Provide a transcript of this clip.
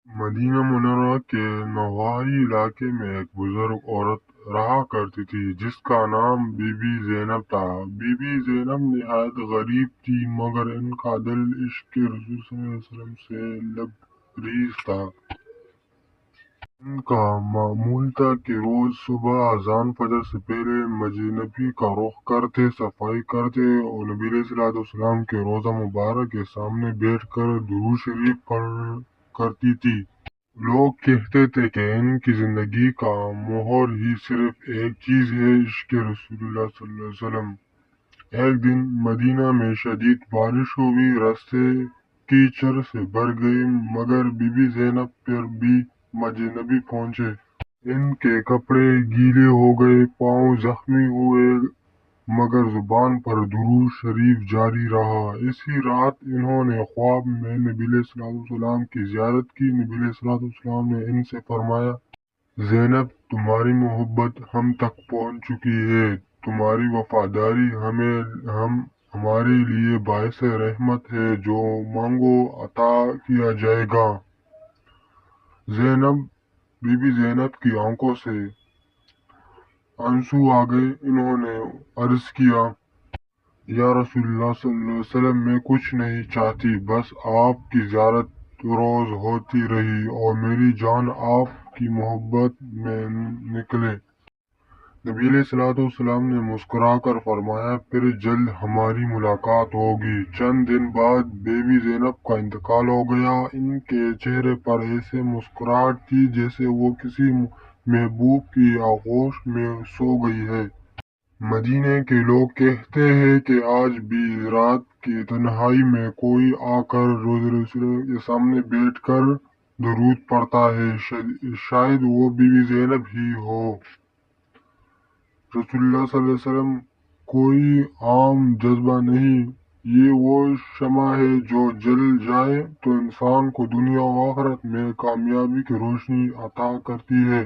مدینہ منورہ کے نواحی علاقے میں ایک بزرگ عورت رہا کرتی تھی جس کا نام بی بی زینب تھا۔ بی بی زینب نہایت غریب تھی مگر ان کا دل عشق رسول صلی اللہ علیہ وسلم سے لبریز تھا۔ ان کا معمول تھا کہ روز صبح اذان فجر سے پہلے مسجد نبوی کا رخ کرتے، صفائی کرتے اور نبی علیہ الصلوۃ والسلام کے روضہ مبارک کے سامنے بیٹھ کر درود شریف پڑھا کرتی تھی۔ لوگ کہتے تھے کہ ان کی زندگی کا محور ہی صرف ایک چیز ہے، عشق رسول اللہ صلی اللہ علیہ وسلم۔ ایک دن مدینہ میں شدید بارش ہوئی، راستے کیچڑ سے بھر گئے مگر بی بی زینب پھر بھی مسجد نبوی پہنچے۔ ان کے کپڑے گیلے ہو گئے، پاؤں زخمی ہوئے مگر زبان پر درود شریف جاری رہا۔ اسی رات انہوں نے خواب میں نبی علیہ الصلوۃ والسلام کی زیارت کی۔ نبی علیہ الصلوۃ والسلام نے ان سے فرمایا، زینب تمہاری محبت ہم تک پہنچ چکی ہے، تمہاری وفاداری ہمارے لیے باعث رحمت ہے، جو مانگو عطا کیا جائے گا۔ بی بی زینب کی آنکھوں سے آنسو آ گئے۔ انہوں نے عرض کیا، یا رسول اللہ صلی اللہ علیہ وسلم، میں کچھ نہیں چاہتی، بس آپ کی زیارت روز ہوتی رہی اور میری جان آپ کی محبت میں نکلے۔ نبی علیہ الصلوۃ والسلام نے مسکرا کر فرمایا، پھر جلد ہماری ملاقات ہوگی۔ چند دن بعد بی بی زینب کا انتقال ہو گیا۔ ان کے چہرے پر ایسی مسکراہٹ تھی جیسے وہ کسی محبوب کی آغوش میں سو گئی ہے۔ مدینہ کے لوگ کہتے ہیں کہ آج بھی رات کی تنہائی میں کوئی آ کر روضہ رسول کے سامنے بیٹھ کر درود پڑھتا ہے، شاید وہ بی بی زینب ہی ہو۔ رسول اللہ صلی اللہ علیہ وسلم کوئی عام جذبہ نہیں، یہ وہ شمع ہے جو جل جائے تو انسان کو دنیا و آخرت میں کامیابی کی روشنی عطا کرتی ہے۔